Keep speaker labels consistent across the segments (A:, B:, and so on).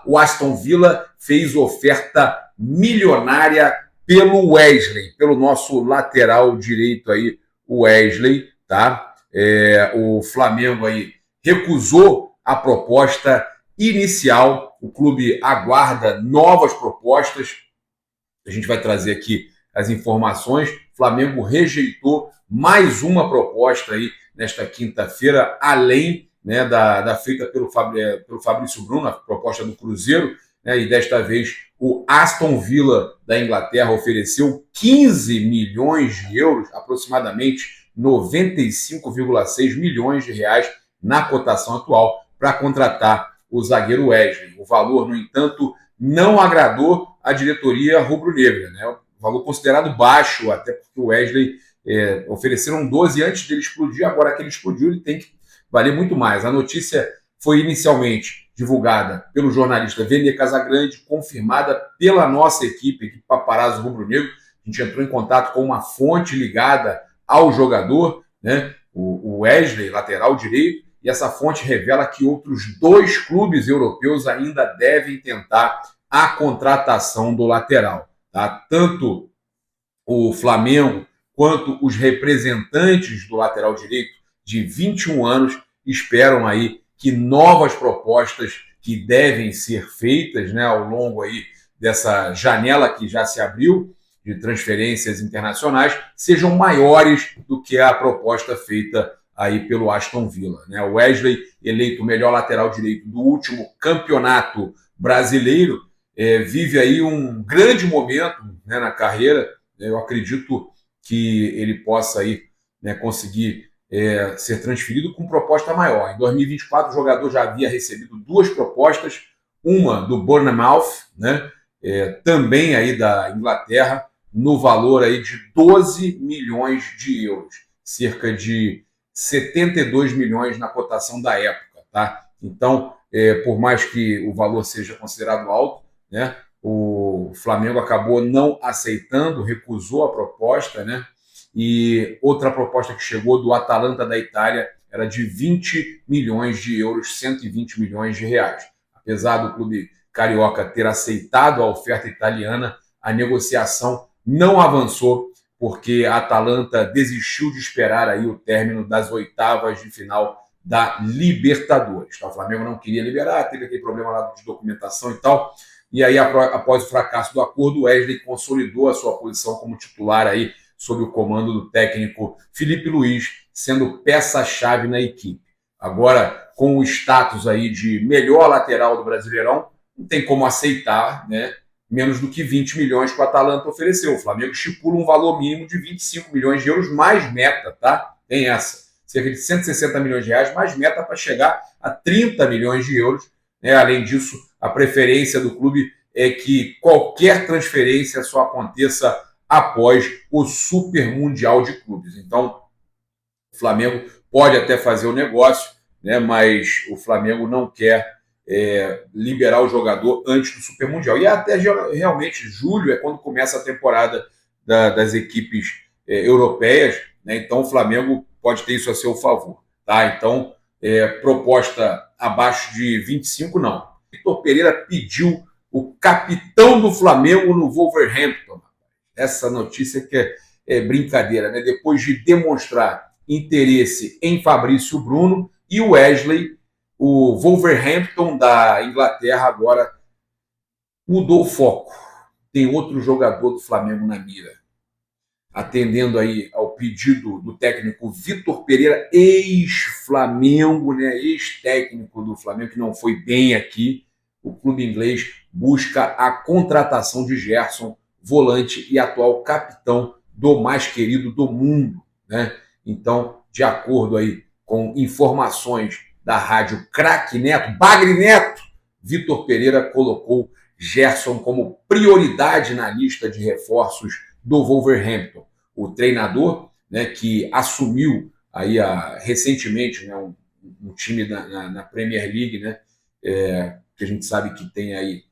A: O Aston Villa fez oferta milionária pelo Wesley, pelo nosso lateral direito aí, o Wesley, tá? O Flamengo aí recusou a proposta inicial. O clube aguarda novas propostas. A gente vai trazer aqui as informações. O Flamengo rejeitou mais uma proposta aí nesta quinta-feira, além, né, da feita pelo Fabrício Bruno, a proposta do Cruzeiro, né, e desta vez o Aston Villa da Inglaterra ofereceu 15 milhões de euros, aproximadamente 95,6 milhões de reais na cotação atual, para contratar o zagueiro Wesley. O valor, no entanto, não agradou a diretoria rubro-negra, né? Um valor considerado baixo, até porque o Wesley ofereceram 12 antes dele explodir, agora que ele explodiu, ele tem que valer muito mais. A notícia foi inicialmente divulgada pelo jornalista Vene Casagrande, confirmada pela nossa equipe Paparazzo Rubro-Negro. A gente entrou em contato com uma fonte ligada ao jogador, né? O Wesley, lateral direito, e essa fonte revela que outros 2 clubes europeus ainda devem tentar a contratação do lateral. Tá? Tanto o Flamengo quanto os representantes do lateral direito de 21 anos esperam aí que novas propostas que devem ser feitas, né, ao longo aí dessa janela que já se abriu de transferências internacionais sejam maiores do que a proposta feita aí pelo Aston Villa. Né? O Wesley, eleito o melhor lateral direito do último campeonato brasileiro, vive aí um grande momento, né, na carreira. Eu acredito que ele possa aí, né, conseguir ser transferido com proposta maior. Em 2024, o jogador já havia recebido 2 propostas, uma do Bournemouth, né, também aí da Inglaterra, no valor aí de 12 milhões de euros, cerca de 72 milhões na cotação da época. Tá? Então, por mais que o valor seja considerado alto, né, o Flamengo acabou não aceitando, recusou a proposta, né? E outra proposta que chegou do Atalanta da Itália era de 20 milhões de euros, 120 milhões de reais. Apesar do clube carioca ter aceitado a oferta italiana, a negociação não avançou, porque a Atalanta desistiu de esperar aí o término das oitavas de final da Libertadores. O Flamengo não queria liberar, teve aquele problema lá de documentação e tal. E aí, após o fracasso do acordo, o Wesley consolidou a sua posição como titular aí, sob o comando do técnico Felipe Luiz, sendo peça-chave na equipe. Agora, com o status aí de melhor lateral do Brasileirão, não tem como aceitar, né, menos do que 20 milhões que o Atalanta ofereceu. O Flamengo estipula um valor mínimo de 25 milhões de euros mais meta, tá? Tem essa. Cerca de 160 milhões de reais mais meta para chegar a 30 milhões de euros. Né? Além disso, a preferência do clube é que qualquer transferência só aconteça após o Super Mundial de Clubes. Então, o Flamengo pode até fazer o negócio, né, mas o Flamengo não quer liberar o jogador antes do Super Mundial. E até realmente julho é quando começa a temporada das equipes europeias, né? Então o Flamengo pode ter isso a seu favor. Tá? Então, proposta abaixo de 25, não. Vitor Pereira pediu o capitão do Flamengo no Wolverhampton. Essa notícia que é brincadeira, né? Depois de demonstrar interesse em Fabrício Bruno e o Wesley, o Wolverhampton da Inglaterra agora mudou o foco. Tem outro jogador do Flamengo na mira. Atendendo aí ao pedido do técnico Vitor Pereira, ex-Flamengo, né, ex-técnico do Flamengo, que não foi bem aqui, o clube inglês busca a contratação de Gerson, volante e atual capitão do mais querido do mundo. Né? Então, de acordo aí com informações da rádio Craque Neto, Bagre Neto, Vitor Pereira colocou Gerson como prioridade na lista de reforços do Wolverhampton. O treinador, né, que assumiu aí recentemente, né, um time na Premier League, né, que a gente sabe que tem aí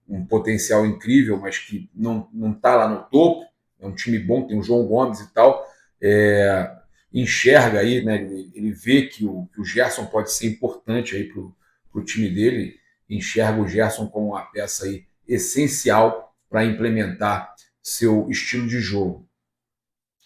A: um potencial incrível, mas que não está lá no topo. É um time bom, tem o João Gomes e tal. Enxerga aí, né, ele vê que o Gerson pode ser importante aí para o time dele, enxerga o Gerson como uma peça aí essencial para implementar seu estilo de jogo.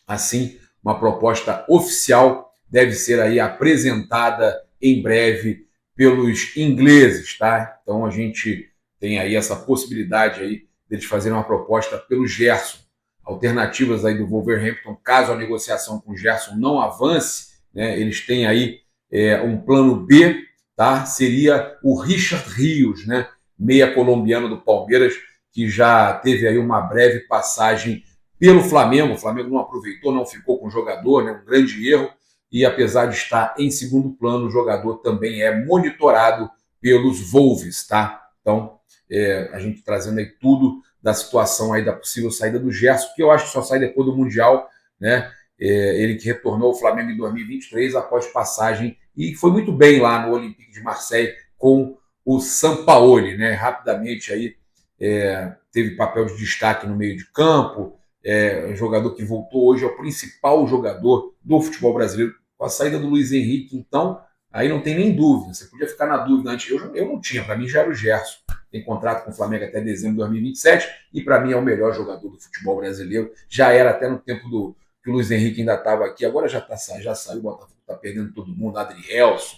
A: Assim, uma proposta oficial deve ser aí apresentada em breve pelos ingleses, tá? Então a gente tem aí essa possibilidade aí deles fazerem uma proposta pelo Gerson. Alternativas aí do Wolverhampton, caso a negociação com o Gerson não avance, né? Eles têm aí um plano B, tá? Seria o Richard Rios, né? Meia colombiano do Palmeiras, que já teve aí uma breve passagem pelo Flamengo. O Flamengo não aproveitou, não ficou com o jogador, né? Um grande erro. E apesar de estar em segundo plano, o jogador também é monitorado pelos Wolves, tá? Então, a gente trazendo aí tudo da situação aí da possível saída do Gerson, que eu acho que só sai depois do Mundial, né? Ele que retornou ao Flamengo em 2023 após passagem e foi muito bem lá no Olympique de Marseille com o Sampaoli, né? Rapidamente aí teve papel de destaque no meio de campo, um jogador que voltou hoje é o principal jogador do futebol brasileiro. Com a saída do Luiz Henrique, então, aí não tem nem dúvida. Você podia ficar na dúvida antes. Eu não tinha, para mim já era o Gerson. Tem contrato com o Flamengo até dezembro de 2027 e para mim é o melhor jogador do futebol brasileiro. Já era até no tempo que o Luiz Henrique ainda estava aqui, agora já saiu, o Botafogo está perdendo todo mundo, Adrielson,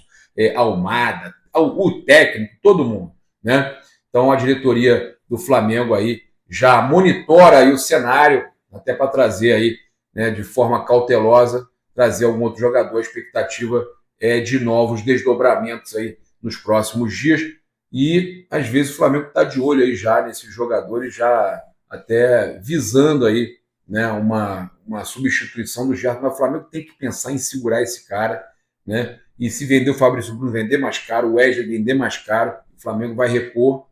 A: Almada, o técnico, todo mundo, né? Então a diretoria do Flamengo aí já monitora aí o cenário, até para trazer aí, né, de forma cautelosa, trazer algum outro jogador. A expectativa é de novos desdobramentos aí nos próximos dias. E às vezes o Flamengo está de olho aí já nesses jogadores, já até visando aí, né, uma substituição do Gerson. Mas o Flamengo tem que pensar em segurar esse cara, né? E se vender o Fabrício Bruno, vender mais caro, o Wesley vender mais caro, o Flamengo vai repor,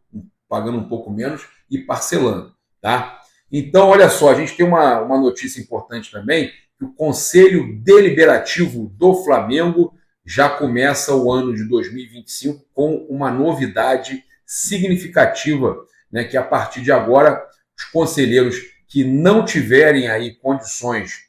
A: pagando um pouco menos e parcelando, tá? Então, olha só, a gente tem uma notícia importante também, que o Conselho Deliberativo do Flamengo já começa o ano de 2025 com uma novidade significativa, né, que a partir de agora os conselheiros que não tiverem aí condições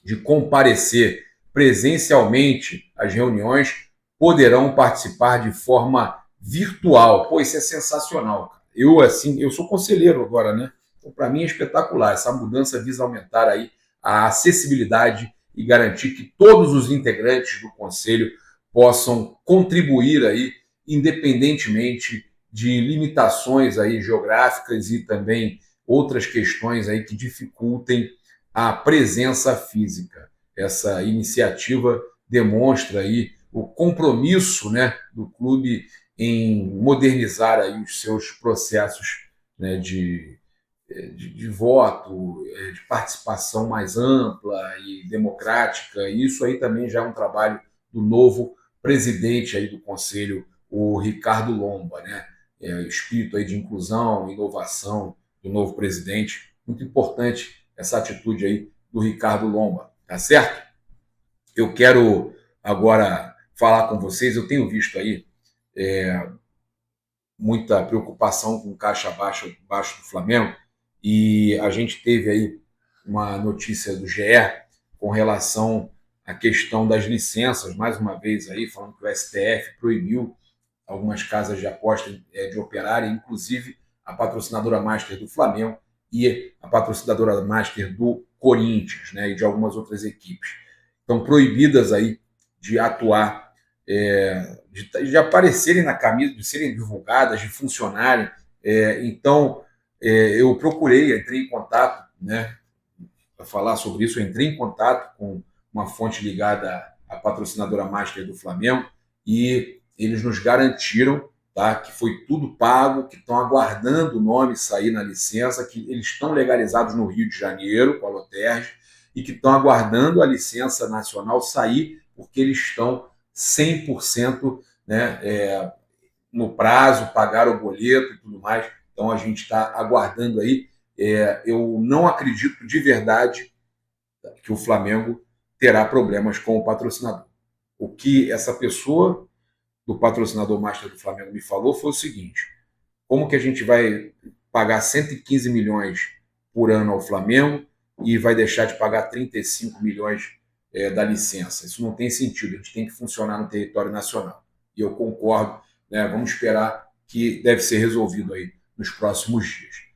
A: de comparecer presencialmente às reuniões poderão participar de forma virtual. Pô, isso é sensacional, cara. Eu sou conselheiro agora, né? Então, para mim é espetacular. Essa mudança visa aumentar aí a acessibilidade e garantir que todos os integrantes do conselho possam contribuir aí, independentemente de limitações aí geográficas e também outras questões aí que dificultem a presença física. Essa iniciativa demonstra aí o compromisso, né, do clube em modernizar aí os seus processos, né, de voto, de participação mais ampla e democrática. E isso aí também já é um trabalho do novo presidente aí do Conselho, o Ricardo Lomba, né? O espírito aí de inclusão, inovação do novo presidente. Muito importante essa atitude aí do Ricardo Lomba, tá certo? Eu quero agora falar com vocês, eu tenho visto aí muita preocupação com o caixa baixo do Flamengo, e a gente teve aí uma notícia do GE com relação à questão das licenças, mais uma vez aí, falando que o STF proibiu algumas casas de aposta de operarem, inclusive a patrocinadora master do Flamengo e a patrocinadora master do Corinthians, né, e de algumas outras equipes. Estão proibidas aí de atuar, de aparecerem na camisa, de serem divulgadas, de funcionarem. Então, eu procurei, entrei em contato, né, para falar sobre isso, eu entrei em contato com uma fonte ligada à patrocinadora master do Flamengo e eles nos garantiram, tá, que foi tudo pago, que estão aguardando o nome sair na licença, que eles estão legalizados no Rio de Janeiro, com a Loterge, e que estão aguardando a licença nacional sair, porque eles estão 100%, né, no prazo, pagaram o boleto e tudo mais. Então a gente está aguardando aí. Eu não acredito de verdade que o Flamengo terá problemas com o patrocinador. O que essa pessoa do patrocinador master do Flamengo me falou foi o seguinte: como que a gente vai pagar 115 milhões por ano ao Flamengo e vai deixar de pagar 35 milhões da licença? Isso não tem sentido, a gente tem que funcionar no território nacional. E eu concordo, né? Vamos esperar que deve ser resolvido aí nos próximos dias.